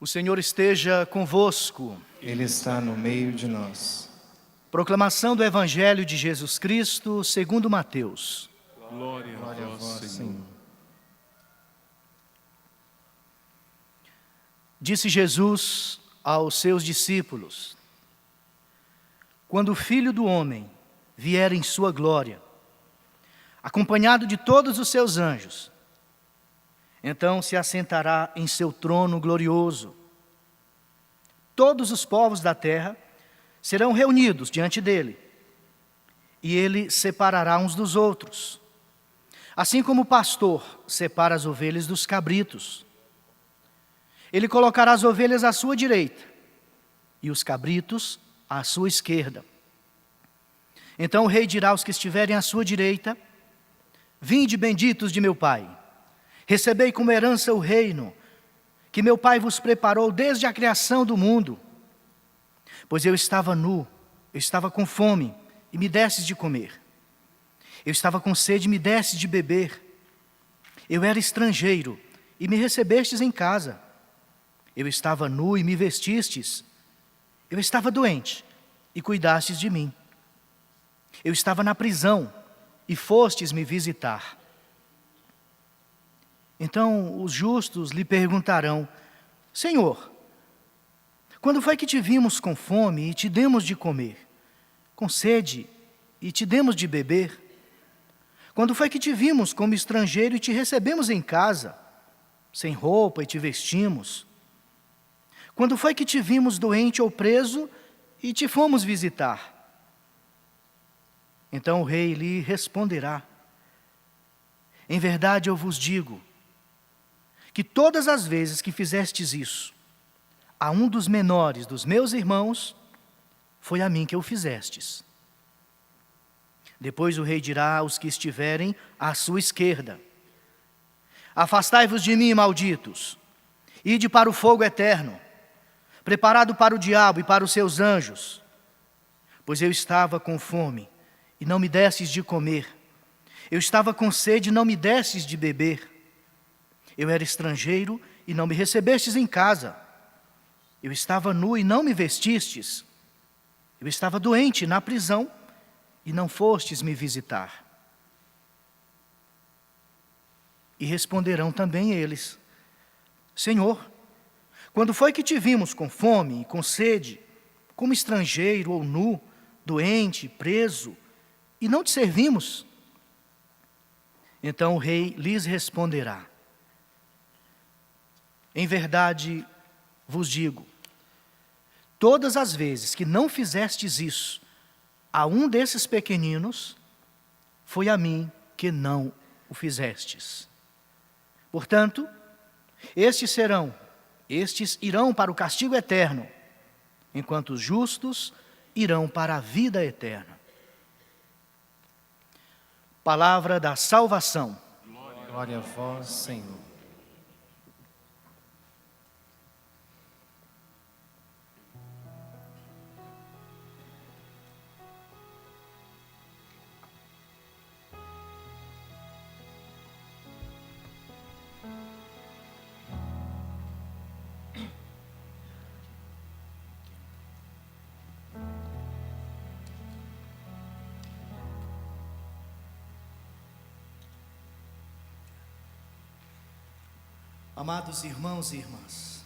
O Senhor esteja convosco. Ele está no meio de nós. Proclamação do Evangelho de Jesus Cristo, segundo Mateus. Glória a vós, Senhor. Disse Jesus aos seus discípulos: quando o Filho do Homem vier em sua glória, acompanhado de todos os seus anjos, então se assentará em seu trono glorioso. Todos os povos da terra serão reunidos diante dele, e ele separará uns dos outros, assim como o pastor separa as ovelhas dos cabritos. Ele colocará as ovelhas à sua direita e os cabritos à sua esquerda. Então o rei dirá aos que estiverem à sua direita: vinde, benditos de meu Pai, recebei como herança o reino que meu Pai vos preparou desde a criação do mundo. Pois eu estava nu, eu estava com fome, e me destes de comer. Eu estava com sede, e me destes de beber. Eu era estrangeiro, e me recebestes em casa. Eu estava nu, e me vestistes. Eu estava doente, e cuidastes de mim. Eu estava na prisão, e fostes me visitar. Então os justos lhe perguntarão: Senhor, quando foi que te vimos com fome e te demos de comer, com sede e te demos de beber? Quando foi que te vimos como estrangeiro e te recebemos em casa, sem roupa e te vestimos? Quando foi que te vimos doente ou preso e te fomos visitar? Então o rei lhe responderá: em verdade eu vos digo, que todas as vezes que fizestes isso a um dos menores dos meus irmãos, foi a mim que o fizestes. Depois o rei dirá aos que estiverem à sua esquerda: afastai-vos de mim, malditos, ide para o fogo eterno, preparado para o diabo e para os seus anjos. Pois eu estava com fome, e não me destes de comer. Eu estava com sede, e não me destes de beber. Eu era estrangeiro, e não me recebestes em casa. Eu estava nu, e não me vestistes. Eu estava doente na prisão, e não fostes me visitar. E responderão também eles: Senhor, quando foi que te vimos com fome e com sede, como estrangeiro ou nu, doente, preso, e não te servimos? Então o rei lhes responderá: em verdade vos digo, todas as vezes que não fizestes isso a um desses pequeninos, foi a mim que não o fizestes. Portanto, estes irão para o castigo eterno, enquanto os justos irão para a vida eterna. Palavra da salvação. Glória a vós, Senhor. Amados irmãos e irmãs,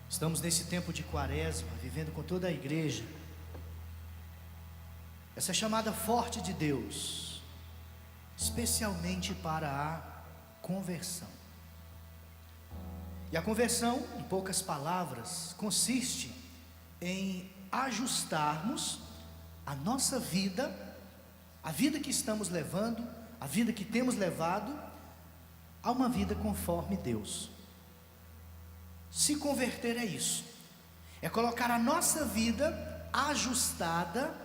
estamos nesse tempo de Quaresma, vivendo com toda a igreja essa chamada forte de Deus, especialmente para a conversão. E a conversão, em poucas palavras, consiste em ajustarmos a nossa vida, a vida que estamos levando, a vida que temos levado, a uma vida conforme Deus. Se converter é isso, é colocar a nossa vida ajustada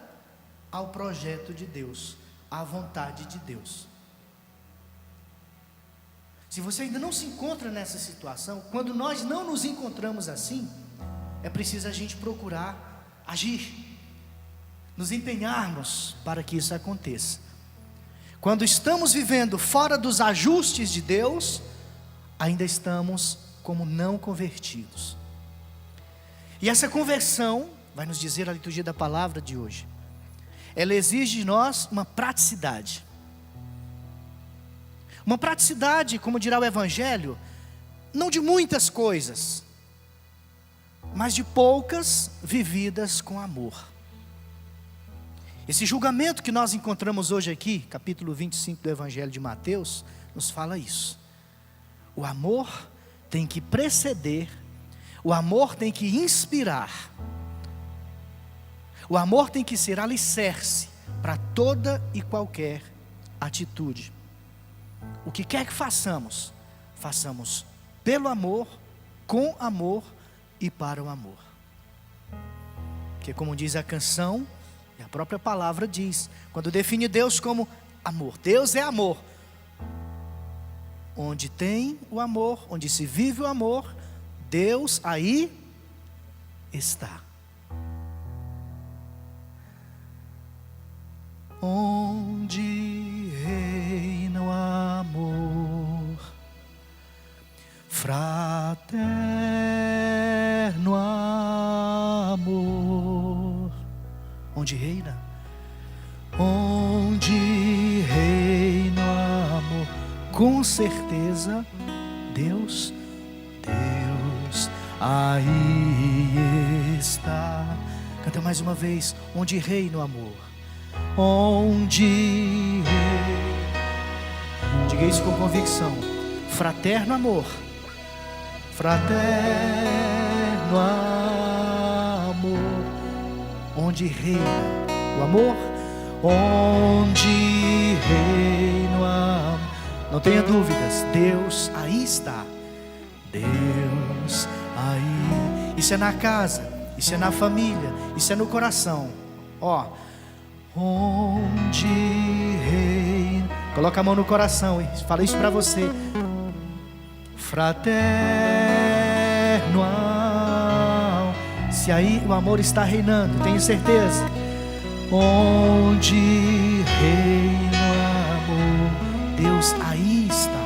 ao projeto de Deus, à vontade de Deus. Se você ainda não se encontra nessa situação, quando nós não nos encontramos assim, é preciso a gente procurar agir, nos empenharmos para que isso aconteça. Quando estamos vivendo fora dos ajustes de Deus, ainda estamos como não convertidos. E essa conversão, vai nos dizer a liturgia da palavra de hoje, ela exige de nós uma praticidade. Uma praticidade, como dirá o Evangelho, não de muitas coisas, mas de poucas vividas com amor. Esse julgamento que nós encontramos hoje aqui, capítulo 25 do Evangelho de Mateus, nos fala isso. O amor tem que preceder, o amor tem que inspirar, o amor tem que ser alicerce para toda e qualquer atitude. O que quer que façamos, façamos pelo amor, com amor e para o amor. Porque como diz a canção, e a própria palavra diz, quando define Deus como amor, Deus é amor. Onde tem o amor, onde se vive o amor, Deus aí está. Onde reina o amor, fraterno amor. Onde reina? Onde reina o amor, com certeza Deus aí está. Canta mais uma vez. Onde reina o amor, onde reina. Diga isso com convicção. Fraterno amor, fraterno amor. Onde reina o amor, onde reina o amor. Não tenha dúvidas, Deus aí está. Deus aí. Isso é na casa, isso é na família, isso é no coração. Ó, onde reina. Coloca a mão no coração e fala isso para você. Fraterno amor. Se aí o amor está reinando, tenho certeza. Onde reina o amor, Deus aí está.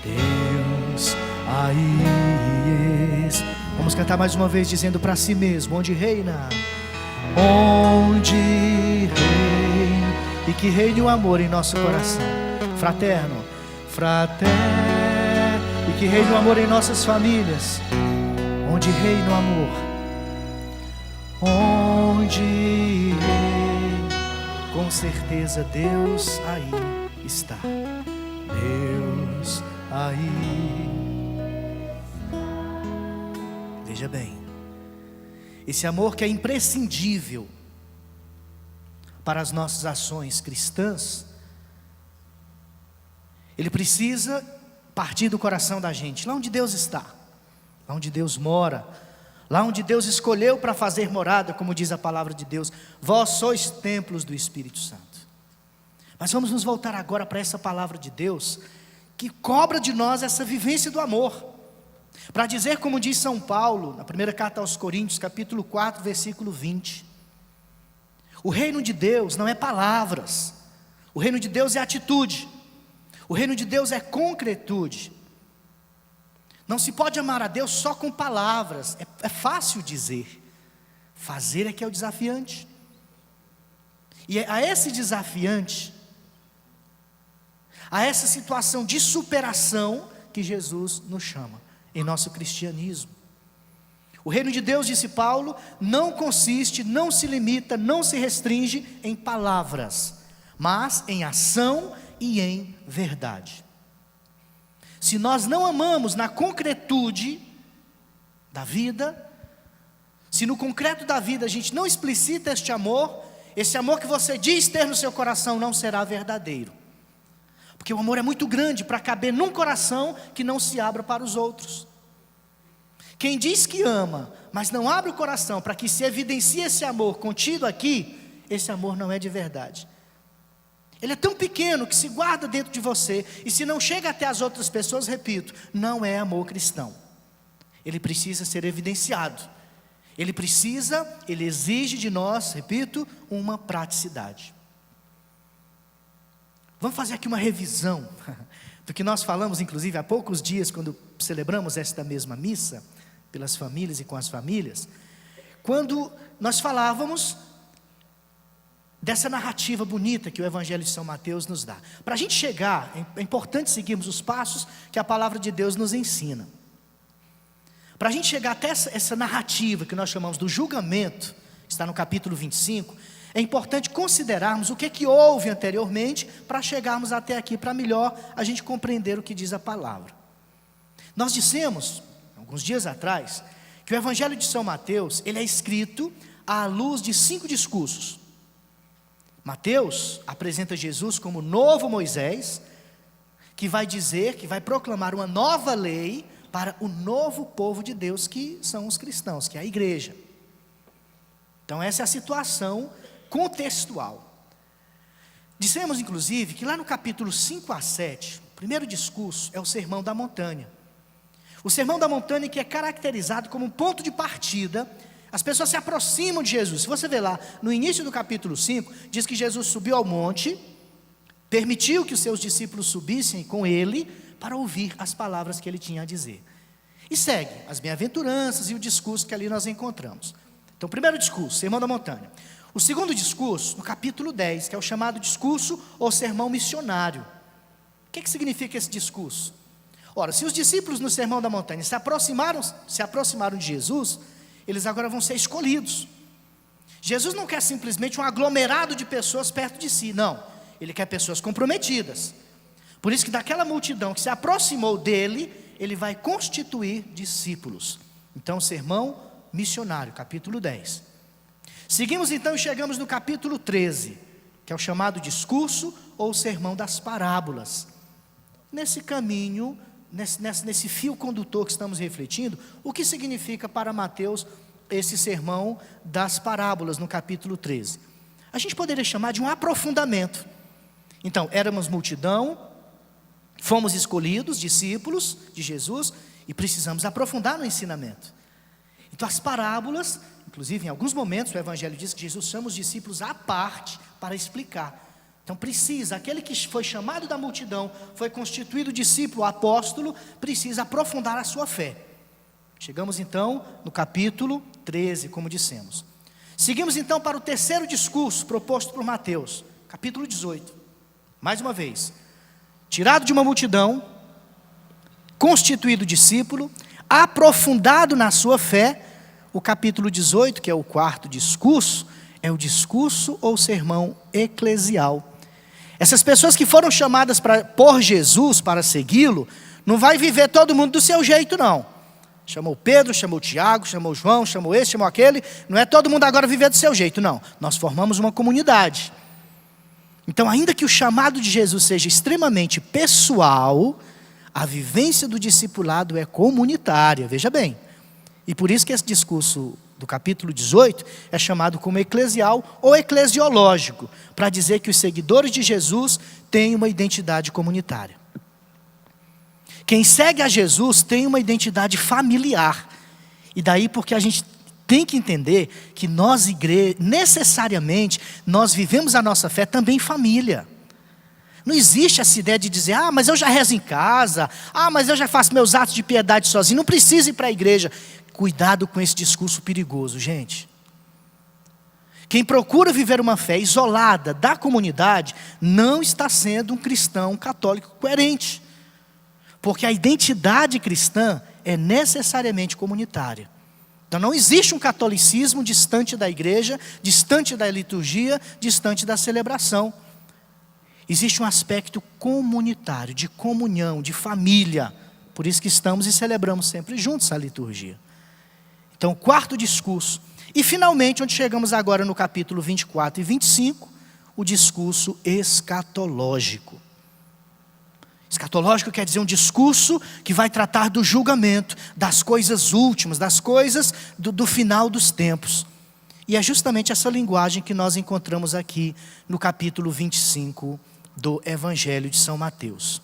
Deus aí está. Vamos cantar mais uma vez dizendo para si mesmo. Onde reina, onde reina. E que reine o amor em nosso coração. Fraterno, fraterno. E que reine o amor em nossas famílias. Onde reina o amor, onde reina, com certeza Deus aí está. Deus aí. Veja bem, esse amor que é imprescindível para as nossas ações cristãs, ele precisa partir do coração da gente, lá onde Deus está, lá onde Deus mora, lá onde Deus escolheu para fazer morada, como diz a palavra de Deus. Vós sois templos do Espírito Santo. Mas vamos nos voltar agora para essa palavra de Deus, que cobra de nós essa vivência do amor, para dizer como diz São Paulo, na primeira carta aos Coríntios, capítulo 4, versículo 20. O reino de Deus não é palavras, o reino de Deus é atitude, o reino de Deus é concretude. Não se pode amar a Deus só com palavras, é fácil dizer, fazer é que é o desafiante. E é a esse desafiante, a essa situação de superação que Jesus nos chama em nosso cristianismo. O reino de Deus, disse Paulo, não consiste, não se limita, não se restringe em palavras, mas em ação e em verdade. Se nós não amamos na concretude da vida, se no concreto da vida a gente não explicita este amor, esse amor que você diz ter no seu coração não será verdadeiro. Porque o amor é muito grande para caber num coração que não se abra para os outros. Quem diz que ama, mas não abre o coração para que se evidencie esse amor contido aqui, esse amor não é de verdade. Ele é tão pequeno que se guarda dentro de você, e se não chega até as outras pessoas, repito, não é amor cristão. Ele precisa ser evidenciado. Ele exige de nós, repito, uma praticidade. Vamos fazer aqui uma revisão, do que nós falamos, inclusive, há poucos dias, quando celebramos esta mesma missa, pelas famílias e com as famílias, quando nós falávamos dessa narrativa bonita que o Evangelho de São Mateus nos dá. Para a gente chegar, é importante seguirmos os passos que a palavra de Deus nos ensina. Para a gente chegar até essa narrativa que nós chamamos do julgamento, está no capítulo 25, é importante considerarmos o que houve anteriormente para chegarmos até aqui, para melhor a gente compreender o que diz a palavra. Nós dissemos, alguns dias atrás, que o Evangelho de São Mateus, ele é escrito à luz de 5 discursos. Mateus apresenta Jesus como novo Moisés, que vai dizer, que vai proclamar uma nova lei para o novo povo de Deus, que são os cristãos, que é a igreja. Então essa é a situação contextual. Dissemos inclusive que lá no capítulo 5 a 7, o primeiro discurso é o Sermão da Montanha. O Sermão da Montanha, que é caracterizado como um ponto de partida. As pessoas se aproximam de Jesus. Se você ver lá, no início do capítulo 5, diz que Jesus subiu ao monte, permitiu que os seus discípulos subissem com ele, para ouvir as palavras que ele tinha a dizer. E segue as bem-aventuranças e o discurso que ali nós encontramos. Então, o primeiro discurso, Sermão da Montanha. O segundo discurso, no capítulo 10, que é o chamado discurso ou sermão missionário. O que significa esse discurso? Ora, se os discípulos no Sermão da Montanha se aproximaram de Jesus, eles agora vão ser escolhidos. Jesus não quer simplesmente um aglomerado de pessoas perto de si, não. Ele quer pessoas comprometidas. Por isso que daquela multidão que se aproximou dele, ele vai constituir discípulos. Então, sermão missionário, capítulo 10. Seguimos então e chegamos no capítulo 13, que é o chamado discurso ou sermão das parábolas. Nesse caminho, nesse fio condutor que estamos refletindo, o que significa para Mateus esse sermão das parábolas no capítulo 13? A gente poderia chamar de um aprofundamento. Então, éramos multidão, fomos escolhidos, discípulos de Jesus, e precisamos aprofundar no ensinamento. Então as parábolas, inclusive em alguns momentos o Evangelho diz que Jesus chama os discípulos à parte para explicar. Então aquele que foi chamado da multidão, foi constituído discípulo, apóstolo, precisa aprofundar a sua fé. Chegamos então no capítulo 13, como dissemos. Seguimos então para o terceiro discurso proposto por Mateus, capítulo 18. Mais uma vez, tirado de uma multidão, constituído discípulo, aprofundado na sua fé. O capítulo 18, que é o quarto discurso, é o discurso ou sermão eclesial. Essas pessoas que foram chamadas por Jesus para segui-lo, não vai viver todo mundo do seu jeito, não. Chamou Pedro, chamou Tiago, chamou João, chamou esse, chamou aquele. Não é todo mundo agora viver do seu jeito, não. Nós formamos uma comunidade. Então, ainda que o chamado de Jesus seja extremamente pessoal, a vivência do discipulado é comunitária, veja bem. E por isso que esse discurso do capítulo 18 é chamado como eclesial ou eclesiológico, para dizer que os seguidores de Jesus têm uma identidade comunitária. Quem segue a Jesus tem uma identidade familiar. E daí porque a gente tem que entender que nós, igreja, necessariamente, nós vivemos a nossa fé também em família. Não existe essa ideia de dizer, mas eu já rezo em casa, mas eu já faço meus atos de piedade sozinho, não preciso ir para a igreja. Cuidado com esse discurso perigoso, gente. Quem procura viver uma fé isolada da comunidade, não está sendo um cristão católico coerente. Porque a identidade cristã é necessariamente comunitária. Então não existe um catolicismo distante da igreja, distante da liturgia, distante da celebração. Existe um aspecto comunitário, de comunhão, de família. Por isso que estamos e celebramos sempre juntos a liturgia. Então, o quarto discurso. E finalmente, onde chegamos agora no capítulo 24 e 25, o discurso escatológico. Escatológico quer dizer um discurso que vai tratar do julgamento, das coisas últimas, das coisas do final dos tempos. E é justamente essa linguagem que nós encontramos aqui no capítulo 25 do Evangelho de São Mateus.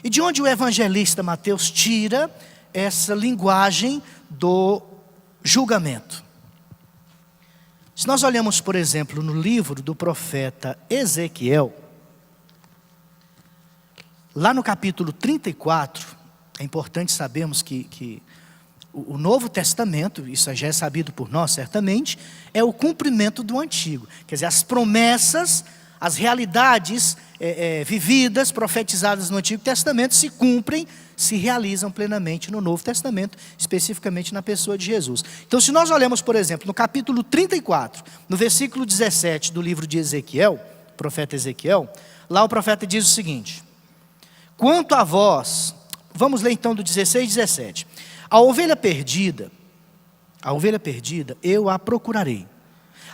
E de onde o evangelista Mateus tira essa linguagem do julgamento? Se nós olhamos, por exemplo, no livro do profeta Ezequiel, Lá no capítulo 34, é importante sabermos que o Novo Testamento, isso já é sabido por nós certamente, é o cumprimento do Antigo. Quer dizer, as promessas, as realidades vividas, profetizadas no Antigo Testamento se cumprem, se realizam plenamente no Novo Testamento, especificamente na pessoa de Jesus. Então, se nós olhamos, por exemplo, no capítulo 34, no versículo 17 do livro de Ezequiel, profeta Ezequiel, lá o profeta diz o seguinte: quanto a vós, vamos ler então do 16 e 17. A ovelha perdida eu a procurarei,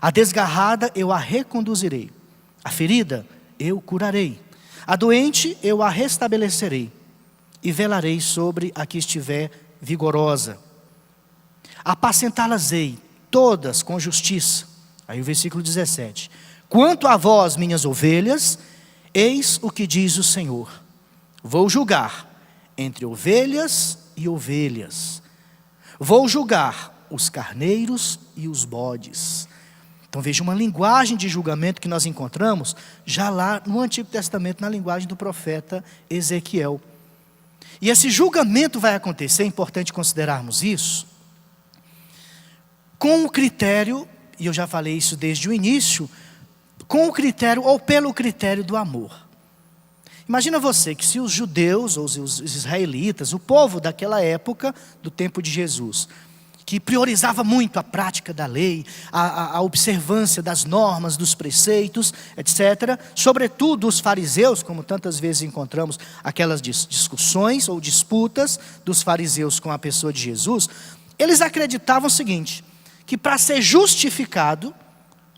a desgarrada eu a reconduzirei, a ferida eu curarei, a doente eu a restabelecerei, e velarei sobre a que estiver vigorosa. Apacentá-las-ei todas com justiça. Aí o versículo 17. Quanto a vós, minhas ovelhas, eis o que diz o Senhor: vou julgar entre ovelhas e ovelhas. Vou julgar os carneiros e os bodes. Então veja uma linguagem de julgamento que nós encontramos já lá no Antigo Testamento, na linguagem do profeta Ezequiel. E esse julgamento vai acontecer, é importante considerarmos isso, com o critério, e eu já falei isso desde o início, com o critério ou pelo critério do amor. Imagina você que se os judeus ou os israelitas, o povo daquela época, do tempo de Jesus, que priorizava muito a prática da lei, a observância das normas, dos preceitos, etc. Sobretudo os fariseus, como tantas vezes encontramos aquelas discussões ou disputas dos fariseus com a pessoa de Jesus, eles acreditavam o seguinte, que para ser justificado,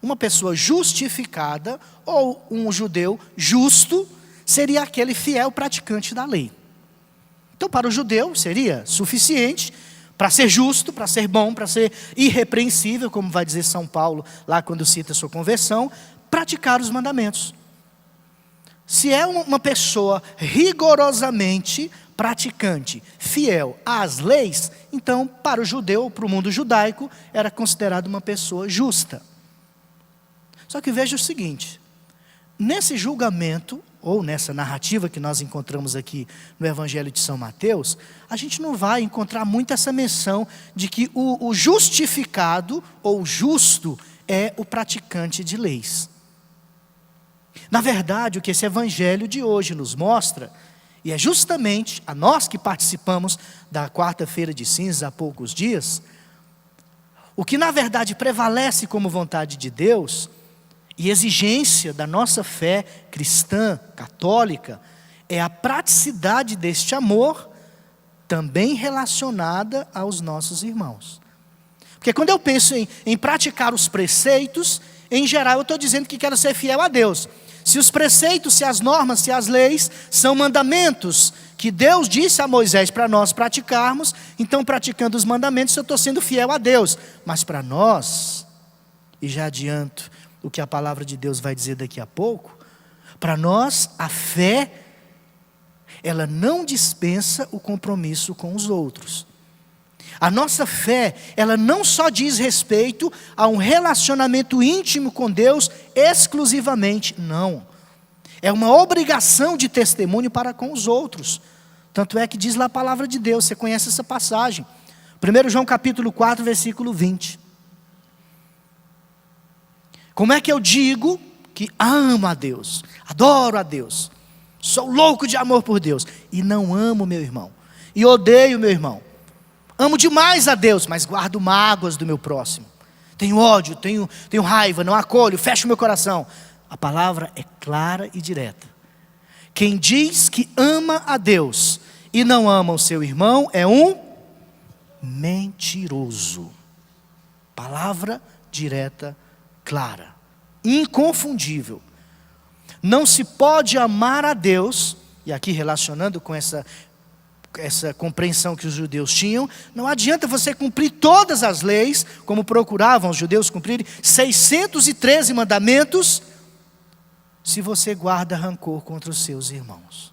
uma pessoa justificada, ou um judeu justo, seria aquele fiel praticante da lei. Então para o judeu seria suficiente para ser justo, para ser bom, para ser irrepreensível, como vai dizer São Paulo lá quando cita a sua conversão, praticar os mandamentos. Se é uma pessoa rigorosamente praticante, fiel às leis, então para o judeu, para o mundo judaico, era considerado uma pessoa justa. Só que veja o seguinte, nesse julgamento, ou nessa narrativa que nós encontramos aqui no Evangelho de São Mateus, a gente não vai encontrar muito essa menção de que o justificado ou justo é o praticante de leis. Na verdade, o que esse Evangelho de hoje nos mostra, e é justamente a nós que participamos da quarta-feira de cinzas há poucos dias, o que na verdade prevalece como vontade de Deus e exigência da nossa fé cristã, católica, é a praticidade deste amor, também relacionada aos nossos irmãos. Porque quando eu penso em praticar os preceitos, em geral eu estou dizendo que quero ser fiel a Deus. Se os preceitos, se as normas, se as leis são mandamentos que Deus disse a Moisés para nós praticarmos, então praticando os mandamentos eu estou sendo fiel a Deus. Mas para nós, e já adianto o que a palavra de Deus vai dizer daqui a pouco, para nós a fé, ela não dispensa o compromisso com os outros. A nossa fé, ela não só diz respeito a um relacionamento íntimo com Deus exclusivamente, não. É uma obrigação de testemunho para com os outros. Tanto é que diz lá a palavra de Deus, você conhece essa passagem. 1 João capítulo 4, versículo 20. Como é que eu digo que amo a Deus, adoro a Deus, sou louco de amor por Deus, e não amo meu irmão, e odeio meu irmão? Amo demais a Deus, mas guardo mágoas do meu próximo. Tenho ódio, tenho raiva, não acolho, fecho meu coração. A palavra é clara e direta. Quem diz que ama a Deus e não ama o seu irmão é um mentiroso. Palavra direta, clara, inconfundível. Não se pode amar a Deus, e aqui relacionando com essa compreensão que os judeus tinham, não adianta você cumprir todas as leis, como procuravam os judeus cumprirem, 613 mandamentos, se você guarda rancor contra os seus irmãos.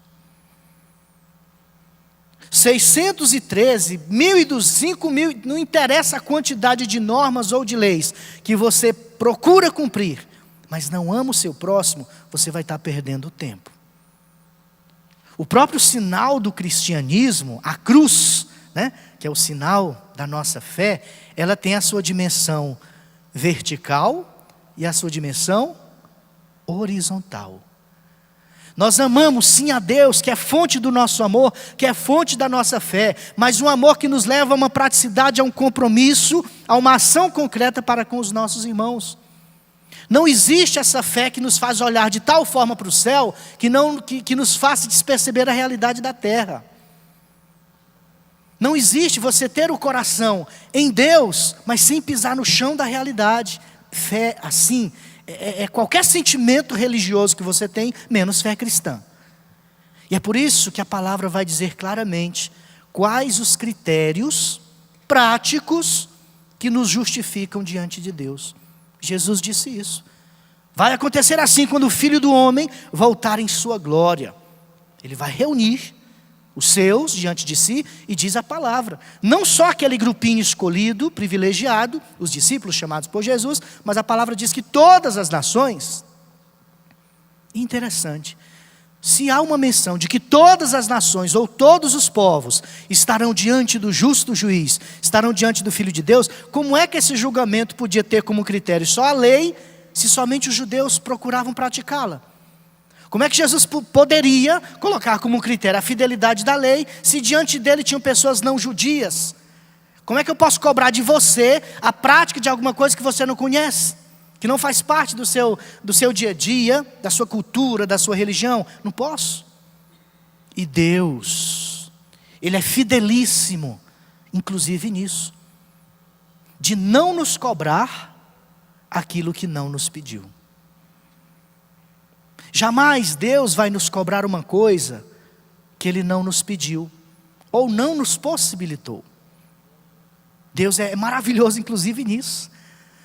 613, 1.200, 5.000, não interessa a quantidade de normas ou de leis que você procura cumprir, mas não ama o seu próximo, você vai estar perdendo tempo. O próprio sinal do cristianismo, a cruz, né, que é o sinal da nossa fé, ela tem a sua dimensão vertical e a sua dimensão horizontal. Nós amamos sim a Deus, que é fonte do nosso amor, que é fonte da nossa fé, mas um amor que nos leva a uma praticidade, a um compromisso, a uma ação concreta para com os nossos irmãos. Não existe essa fé que nos faz olhar de tal forma para o céu, que nos faça desperceber a realidade da terra. Não existe você ter o coração em Deus, mas sem pisar no chão da realidade. Fé assim é qualquer sentimento religioso que você tem, menos fé cristã. E é por isso que a palavra vai dizer claramente quais os critérios práticos que nos justificam diante de Deus. Jesus disse isso. Vai acontecer assim quando o Filho do Homem voltar em sua glória. Ele vai reunir os seus diante de si, e diz a palavra. Não só aquele grupinho escolhido, privilegiado, os discípulos chamados por Jesus, mas a palavra diz que todas as nações. Interessante. Se há uma menção de que todas as nações, ou todos os povos, estarão diante do justo juiz, estarão diante do Filho de Deus, como é que esse julgamento podia ter como critério só a lei, se somente os judeus procuravam praticá-la? Como é que Jesus poderia colocar como critério a fidelidade da lei, se diante dele tinham pessoas não judias? Como é que eu posso cobrar de você a prática de alguma coisa que você não conhece? Que não faz parte do seu dia a dia, da sua cultura, da sua religião? Não posso. E Deus, Ele é fidelíssimo, inclusive nisso, de não nos cobrar aquilo que não nos pediu. Jamais Deus vai nos cobrar uma coisa que Ele não nos pediu, ou não nos possibilitou. Deus é maravilhoso inclusive nisso,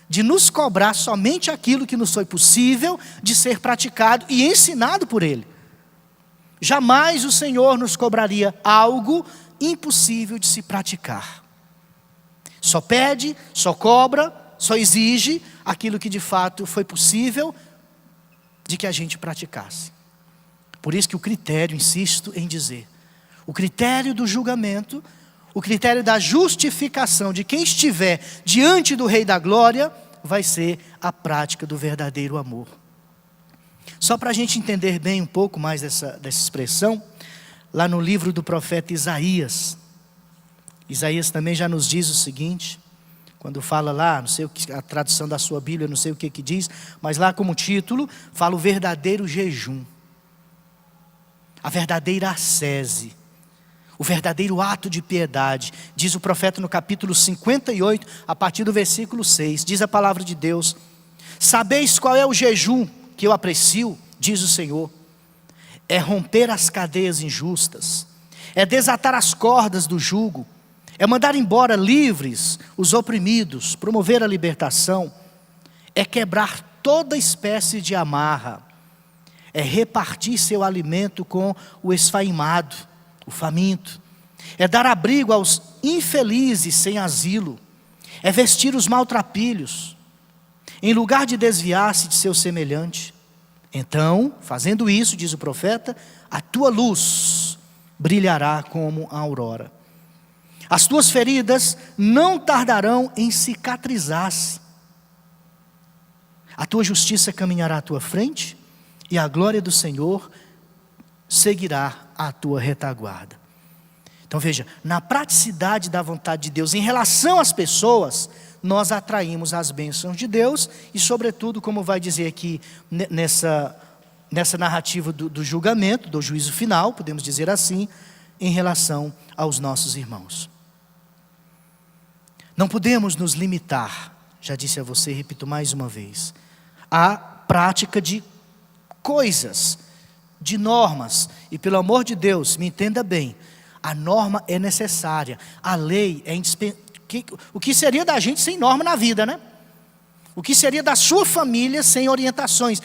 de nos cobrar somente aquilo que nos foi possível de ser praticado e ensinado por Ele. Jamais o Senhor nos cobraria algo impossível de se praticar. Só pede, só cobra, só exige aquilo que de fato foi possível de que a gente praticasse. Por isso que o critério, insisto em dizer, o critério do julgamento, o critério da justificação de quem estiver diante do Rei da Glória, vai ser a prática do verdadeiro amor. Só para a gente entender bem um pouco mais dessa expressão, lá no livro do profeta Isaías, Isaías também já nos diz o seguinte, quando fala lá, não sei o que, a tradução da sua Bíblia, não sei o que diz, mas lá como título, fala o verdadeiro jejum, a verdadeira ascese, o verdadeiro ato de piedade. Diz o profeta no capítulo 58, a partir do versículo 6, diz a palavra de Deus: sabeis qual é o jejum que eu aprecio, diz o Senhor, é romper as cadeias injustas, é desatar as cordas do jugo, é mandar embora livres os oprimidos, promover a libertação, é quebrar toda espécie de amarra, é repartir seu alimento com o esfaimado, o faminto, é dar abrigo aos infelizes sem asilo, é vestir os maltrapilhos, em lugar de desviar-se de seu semelhante. Então, fazendo isso, diz o profeta, a tua luz brilhará como a aurora. As tuas feridas não tardarão em cicatrizar-se. A tua justiça caminhará à tua frente, e a glória do Senhor seguirá a tua retaguarda. Então veja, na praticidade da vontade de Deus em relação às pessoas, nós atraímos as bênçãos de Deus, e sobretudo, como vai dizer aqui nessa narrativa do julgamento, do juízo final, podemos dizer assim, em relação aos nossos irmãos. Não podemos nos limitar, já disse a você, repito mais uma vez, à prática de coisas, de normas. E pelo amor de Deus, me entenda bem, a norma é necessária, a lei é indispensável. O que seria da gente sem norma na vida, né? O que seria da sua família sem orientações,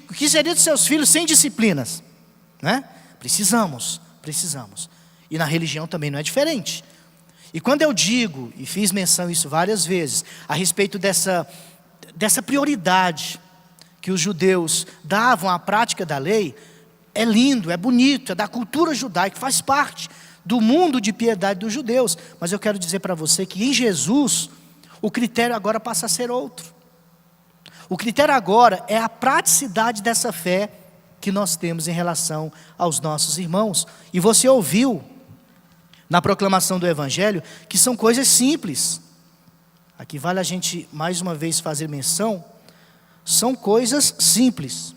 o que seria dos seus filhos sem disciplinas, né? Precisamos. E na religião também não é diferente. E quando eu digo, e fiz menção isso várias vezes, a respeito dessa prioridade que os judeus davam à prática da lei, é lindo, é bonito, é da cultura judaica, faz parte do mundo de piedade dos judeus. Mas eu quero dizer para você que em Jesus, o critério agora passa a ser outro. O critério agora é a praticidade dessa fé que nós temos em relação aos nossos irmãos. E você ouviu na proclamação do Evangelho que são coisas simples. Aqui vale a gente mais uma vez fazer menção, são coisas simples.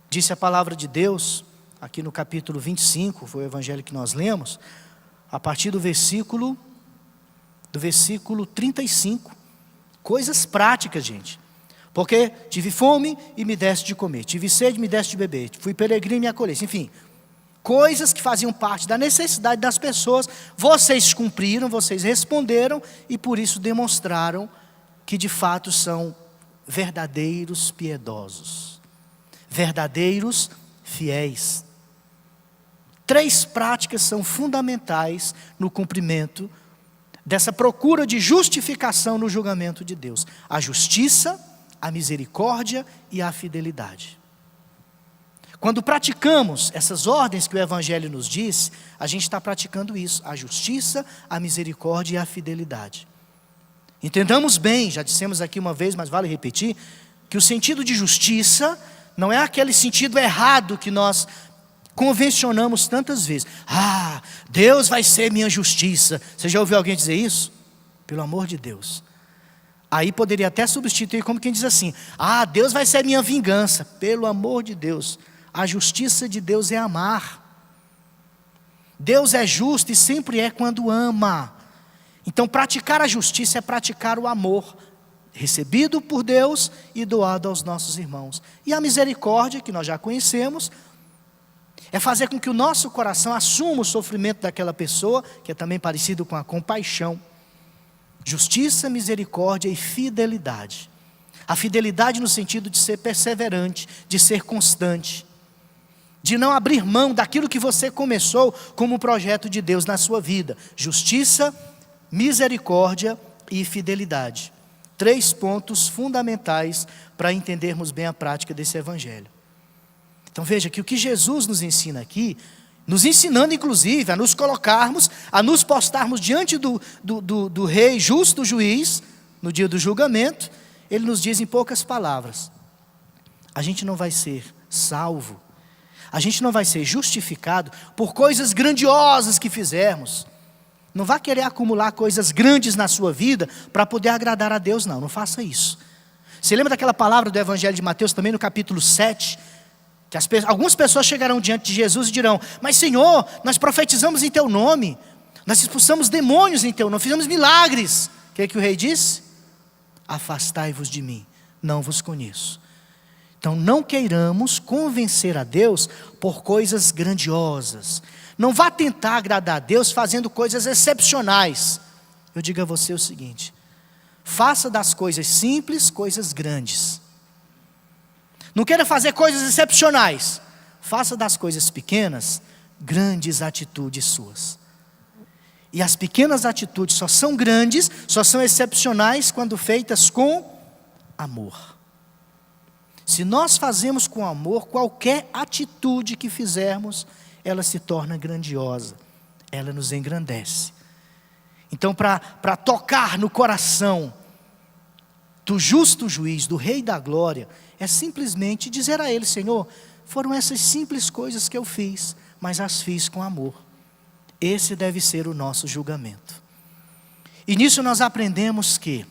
Disse a palavra de Deus, aqui no capítulo 25, foi o Evangelho que nós lemos, a partir do versículo 35, coisas práticas, gente. Porque tive fome e me deste de comer, tive sede e me deste de beber, fui peregrino e me acolheste, enfim. Coisas que faziam parte da necessidade das pessoas, vocês cumpriram, vocês responderam e por isso demonstraram que de fato são verdadeiros piedosos, verdadeiros fiéis. 3 práticas são fundamentais no cumprimento dessa procura de justificação no julgamento de Deus: a justiça, a misericórdia e a fidelidade. Quando praticamos essas ordens que o Evangelho nos diz, a gente está praticando isso: a justiça, a misericórdia e a fidelidade. Entendamos bem, já dissemos aqui uma vez, mas vale repetir, que o sentido de justiça não é aquele sentido errado que nós convencionamos tantas vezes. Ah, Deus vai ser minha justiça. Você já ouviu alguém dizer isso? Pelo amor de Deus. Aí poderia até substituir como quem diz assim: ah, Deus vai ser minha vingança. Pelo amor de Deus. A justiça de Deus é amar. Deus é justo e sempre é quando ama. Então praticar a justiça é praticar o amor recebido por Deus e doado aos nossos irmãos. E a misericórdia, que nós já conhecemos, é fazer com que o nosso coração assuma o sofrimento daquela pessoa, que é também parecido com a compaixão. Justiça, misericórdia e fidelidade. A fidelidade no sentido de ser perseverante, de ser constante, de não abrir mão daquilo que você começou como um projeto de Deus na sua vida. Justiça, misericórdia e fidelidade. 3 pontos fundamentais para entendermos bem a prática desse Evangelho. Então veja que o que Jesus nos ensina aqui, nos ensinando inclusive a nos colocarmos, a nos postarmos diante do rei justo juiz, no dia do julgamento, ele nos diz em poucas palavras: a gente não vai ser salvo, a gente não vai ser justificado por coisas grandiosas que fizermos. Não vá querer acumular coisas grandes na sua vida para poder agradar a Deus, não faça isso. Você lembra daquela palavra do Evangelho de Mateus também no capítulo 7? Que algumas pessoas chegarão diante de Jesus e dirão: mas Senhor, nós profetizamos em Teu nome, nós expulsamos demônios em Teu nome, fizemos milagres. O que é que o rei disse? Afastai-vos de mim, não vos conheço. Então não queiramos convencer a Deus por coisas grandiosas. Não vá tentar agradar a Deus fazendo coisas excepcionais. Eu digo a você o seguinte: faça das coisas simples coisas grandes. Não queira fazer coisas excepcionais. Faça das coisas pequenas grandes atitudes suas. E as pequenas atitudes só são grandes, só são excepcionais quando feitas com amor. Se nós fazemos com amor, qualquer atitude que fizermos, ela se torna grandiosa, ela nos engrandece. Então, para tocar no coração do justo juiz, do Rei da Glória, é simplesmente dizer a Ele: Senhor, foram essas simples coisas que eu fiz, mas as fiz com amor. Esse deve ser o nosso julgamento. E nisso nós aprendemos que,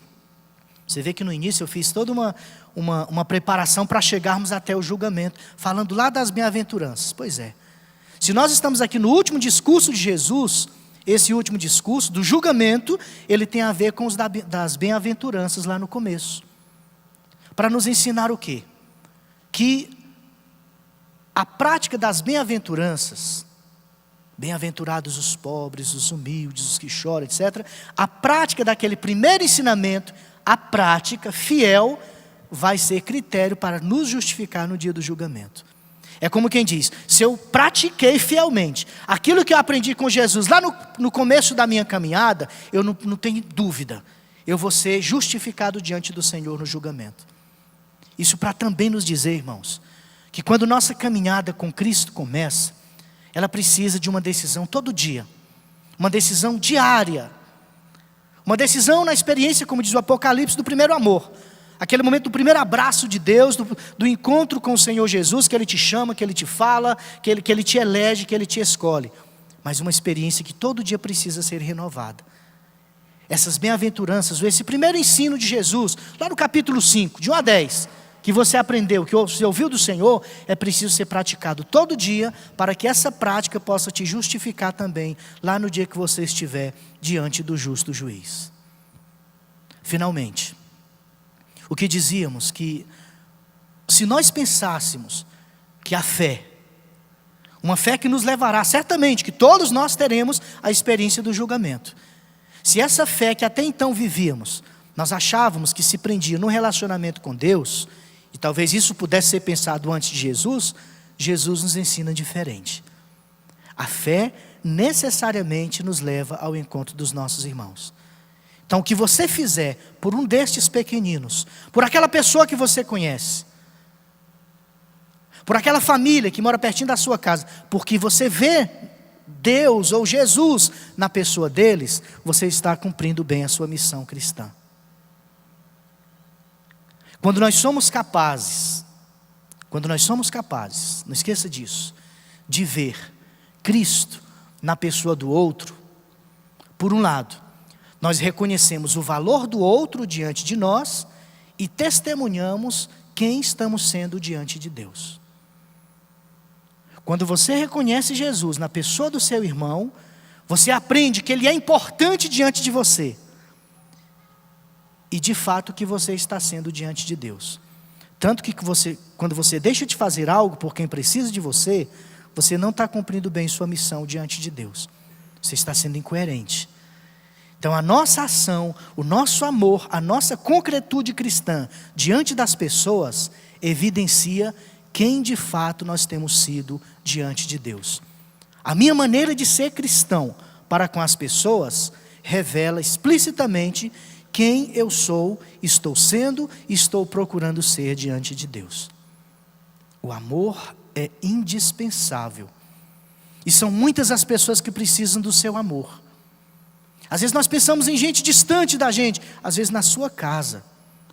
você vê que no início eu fiz toda uma preparação para chegarmos até o julgamento, falando lá das bem-aventuranças. Pois é, se nós estamos aqui no último discurso de Jesus, esse último discurso do julgamento, ele tem a ver com os das bem-aventuranças lá no começo. Para nos ensinar o quê? Que a prática das bem-aventuranças, bem-aventurados os pobres, os humildes, os que choram, etc. A prática daquele primeiro ensinamento, a prática fiel, vai ser critério para nos justificar no dia do julgamento. É como quem diz: se eu pratiquei fielmente aquilo que eu aprendi com Jesus lá no começo da minha caminhada, eu não tenho dúvida, eu vou ser justificado diante do Senhor no julgamento. Isso para também nos dizer, irmãos, que quando nossa caminhada com Cristo começa, ela precisa de uma decisão todo dia, uma decisão diária, uma decisão na experiência, como diz o Apocalipse, do primeiro amor, aquele momento do primeiro abraço de Deus, do encontro com o Senhor Jesus, que Ele te chama, que Ele te fala, que Ele te elege, que Ele te escolhe, mas uma experiência que todo dia precisa ser renovada. Essas bem-aventuranças, esse primeiro ensino de Jesus, lá no capítulo 5, de 1 a 10, que você aprendeu, que você ouviu do Senhor, é preciso ser praticado todo dia, para que essa prática possa te justificar também, lá no dia que você estiver diante do justo juiz. Finalmente, o que dizíamos, que se nós pensássemos que a fé, uma fé que nos levará, certamente, que todos nós teremos a experiência do julgamento. Se essa fé que até então vivíamos, nós achávamos que se prendia no relacionamento com Deus, e talvez isso pudesse ser pensado antes de Jesus, Jesus nos ensina diferente. A fé necessariamente nos leva ao encontro dos nossos irmãos. Então, o que você fizer por um destes pequeninos, por aquela pessoa que você conhece, por aquela família que mora pertinho da sua casa, porque você vê Deus ou Jesus na pessoa deles, você está cumprindo bem a sua missão cristã. Quando nós somos capazes, não esqueça disso, de ver Cristo na pessoa do outro, por um lado, nós reconhecemos o valor do outro diante de nós e testemunhamos quem estamos sendo diante de Deus. Quando você reconhece Jesus na pessoa do seu irmão, você aprende que ele é importante diante de você. E de fato que você está sendo diante de Deus. Tanto que quando você deixa de fazer algo por quem precisa de você, você não está cumprindo bem sua missão diante de Deus. Você está sendo incoerente. Então a nossa ação, o nosso amor, a nossa concretude cristã diante das pessoas evidencia quem de fato nós temos sido diante de Deus. A minha maneira de ser cristão para com as pessoas revela explicitamente quem eu sou, estou sendo e estou procurando ser diante de Deus. O amor é indispensável. E são muitas as pessoas que precisam do seu amor. Às vezes nós pensamos em gente distante da gente, às vezes na sua casa.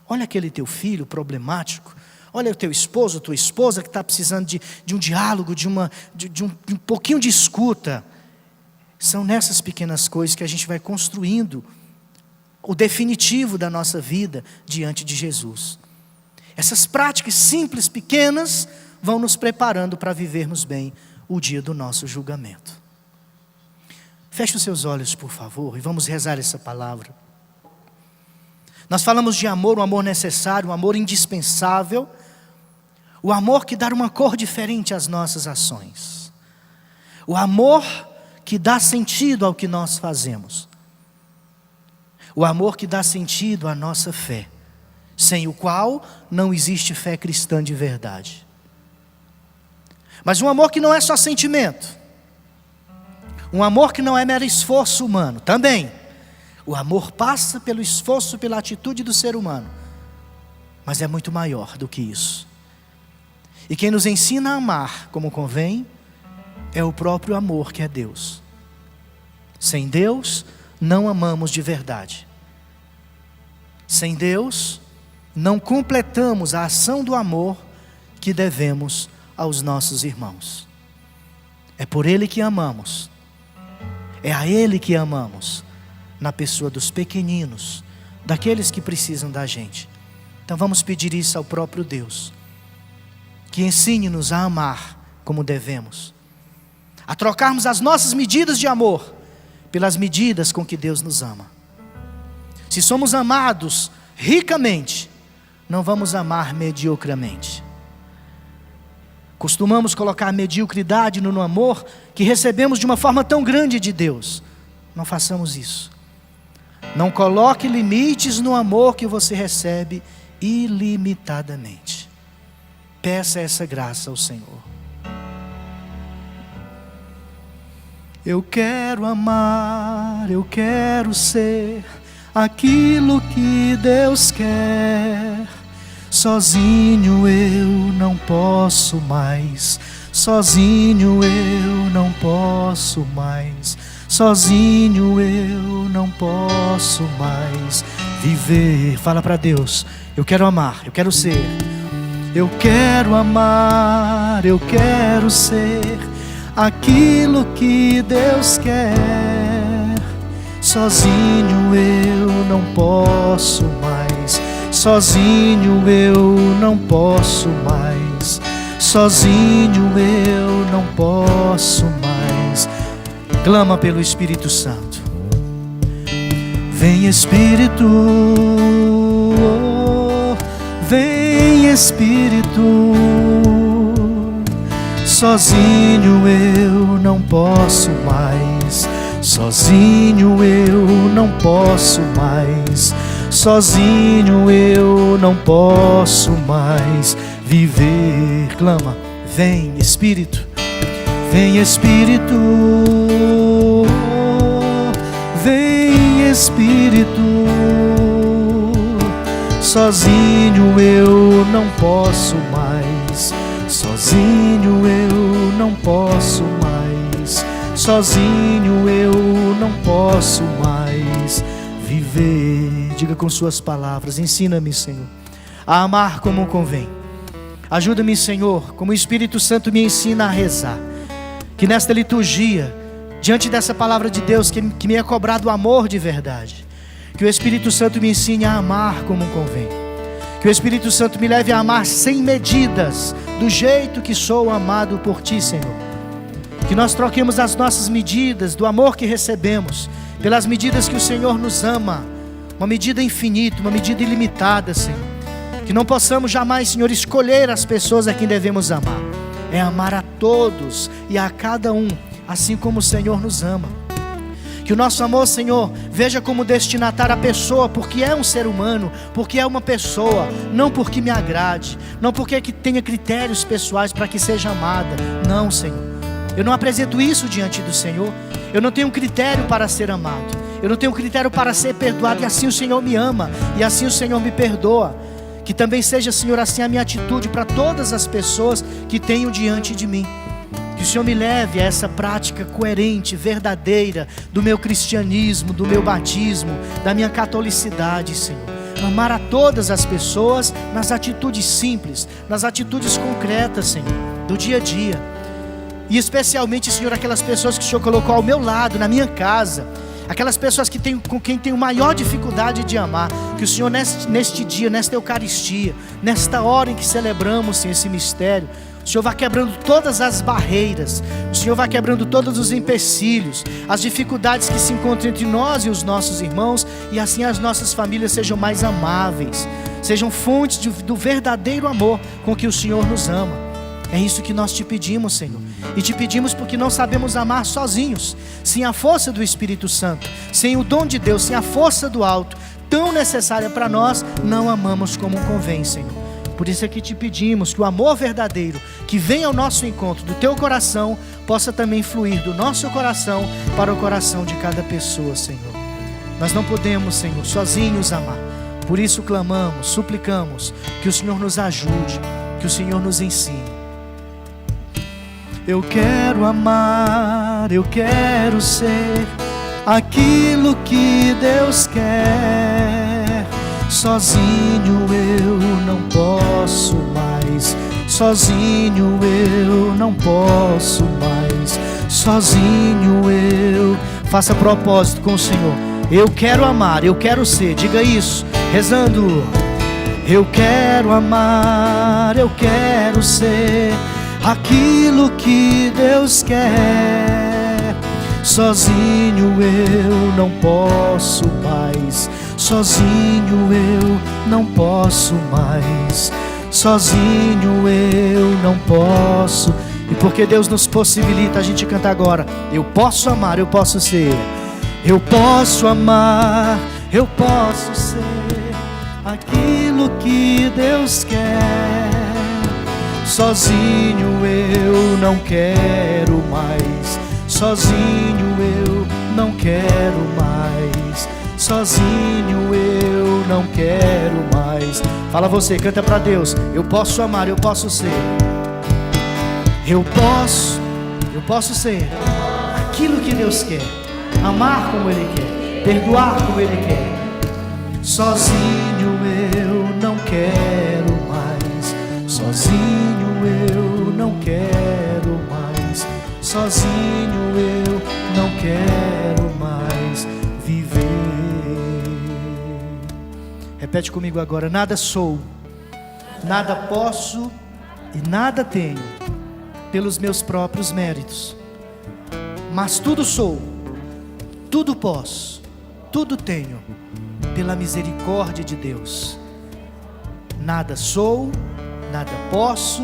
Olha aquele teu filho problemático. Olha o teu esposo, tua esposa que está precisando de um diálogo, de um pouquinho de escuta. São nessas pequenas coisas que a gente vai construindo o definitivo da nossa vida diante de Jesus. Essas práticas simples, pequenas, vão nos preparando para vivermos bem o dia do nosso julgamento. Feche os seus olhos, por favor, e vamos rezar essa palavra. Nós falamos de amor, um amor necessário, um amor indispensável, o amor que dá uma cor diferente às nossas ações, o amor que dá sentido ao que nós fazemos, o amor que dá sentido à nossa fé, sem o qual não existe fé cristã de verdade. Mas um amor que não é só sentimento, um amor que não é mero esforço humano, também. O amor passa pelo esforço, pela atitude do ser humano, mas é muito maior do que isso. E quem nos ensina a amar como convém, é o próprio amor que é Deus. Sem Deus, não amamos de verdade. Sem Deus, não completamos a ação do amor que devemos aos nossos irmãos. É por Ele que amamos. É a Ele que amamos, na pessoa dos pequeninos, daqueles que precisam da gente. Então vamos pedir isso ao próprio Deus, que ensine-nos a amar como devemos, a trocarmos as nossas medidas de amor pelas medidas com que Deus nos ama. Se somos amados ricamente, não vamos amar mediocremente. Costumamos colocar mediocridade no amor que recebemos de uma forma tão grande de Deus. Não façamos isso. Não coloque limites no amor que você recebe ilimitadamente. Peça essa graça ao Senhor. Eu quero amar, eu quero ser aquilo que Deus quer. Sozinho eu não posso mais. Sozinho eu não posso mais. Sozinho eu não posso mais viver. Fala para Deus: eu quero amar, eu quero ser. Eu quero amar, eu quero ser aquilo que Deus quer. Sozinho eu não posso mais. Sozinho eu não posso mais. Sozinho eu não posso mais. Clama pelo Espírito Santo. Vem Espírito, vem Espírito. Sozinho eu não posso mais. Sozinho eu não posso mais. Sozinho eu não posso mais viver. Clama, vem Espírito, vem Espírito, vem Espírito. Sozinho eu não posso mais. Sozinho eu não posso mais. Sozinho eu não posso mais viver. Diga com suas palavras: ensina-me, Senhor, a amar como convém. Ajuda-me, Senhor, como o Espírito Santo me ensina a rezar. Que nesta liturgia, diante dessa palavra de Deus que me é cobrado o amor de verdade, que o Espírito Santo me ensine a amar como convém. Que o Espírito Santo me leve a amar sem medidas, do jeito que sou amado por Ti, Senhor. Que nós troquemos as nossas medidas do amor que recebemos pelas medidas que o Senhor nos ama. Uma medida infinita, uma medida ilimitada, Senhor. Que não possamos jamais, Senhor, escolher as pessoas a quem devemos amar. É amar a todos e a cada um, assim como o Senhor nos ama. Que o nosso amor, Senhor, veja como destinatário a pessoa, porque é um ser humano, porque é uma pessoa, não porque me agrade, não porque que tenha critérios pessoais para que seja amada. Não, Senhor. Eu não apresento isso diante do Senhor. Eu não tenho critério para ser amado. Eu não tenho critério para ser perdoado. E assim o Senhor me ama. E assim o Senhor me perdoa. Que também seja, Senhor, assim a minha atitude para todas as pessoas que tenho diante de mim. Que o Senhor me leve a essa prática coerente, verdadeira do meu cristianismo, do meu batismo, da minha catolicidade, Senhor. Amar a todas as pessoas nas atitudes simples, nas atitudes concretas, Senhor, do dia a dia. E especialmente, Senhor, aquelas pessoas que o Senhor colocou ao meu lado, na minha casa. Aquelas pessoas com quem tenho maior dificuldade de amar. Que o Senhor neste dia, nesta Eucaristia, nesta hora em que celebramos, Senhor, esse mistério, o Senhor vai quebrando todas as barreiras. O Senhor vai quebrando todos os empecilhos, as dificuldades que se encontram entre nós e os nossos irmãos. E assim as nossas famílias sejam mais amáveis, sejam fontes do verdadeiro amor com que o Senhor nos ama. É isso que nós te pedimos, Senhor. E te pedimos porque não sabemos amar sozinhos. Sem a força do Espírito Santo, sem o dom de Deus, sem a força do alto, tão necessária para nós, não amamos como convém, Senhor. Por isso é que te pedimos que o amor verdadeiro que vem ao nosso encontro do teu coração, possa também fluir do nosso coração para o coração de cada pessoa, Senhor. Nós não podemos, Senhor, sozinhos amar. Por isso clamamos, suplicamos que o Senhor nos ajude, que o Senhor nos ensine. Eu quero amar, eu quero ser aquilo que Deus quer. Sozinho eu não posso mais. Sozinho eu não posso mais. Sozinho eu... Faça propósito com o Senhor. Eu quero amar, eu quero ser. Diga isso, rezando. Eu quero amar, eu quero ser aquilo que Deus quer. Sozinho eu não posso mais. Sozinho eu não posso mais. Sozinho eu não posso. E porque Deus nos possibilita a gente cantar agora. Eu posso amar, eu posso ser. Eu posso amar, eu posso ser aquilo que Deus quer. Sozinho eu não quero mais. Sozinho eu não quero mais. sozinho eu não quero mais. Fala você, canta pra Deus. Eu posso amar, eu posso ser. Eu posso ser aquilo que Deus quer. Amar como Ele quer, perdoar como Ele quer. Sozinho eu não quero mais. Sozinho eu não quero mais. Sozinho eu não quero mais viver. Repete comigo agora. Nada sou, nada posso e nada tenho pelos meus próprios méritos, mas tudo sou, tudo posso, tudo tenho pela misericórdia de Deus. Nada sou, nada posso,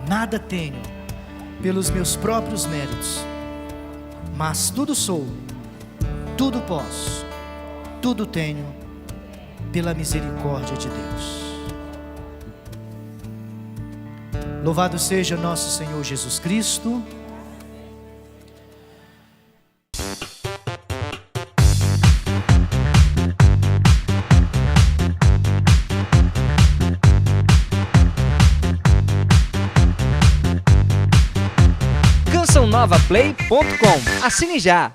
nada tenho pelos meus próprios méritos, mas tudo sou, tudo posso, tudo tenho pela misericórdia de Deus. Louvado seja nosso Senhor Jesus Cristo. CançãoNovaPlay.com. Assine já!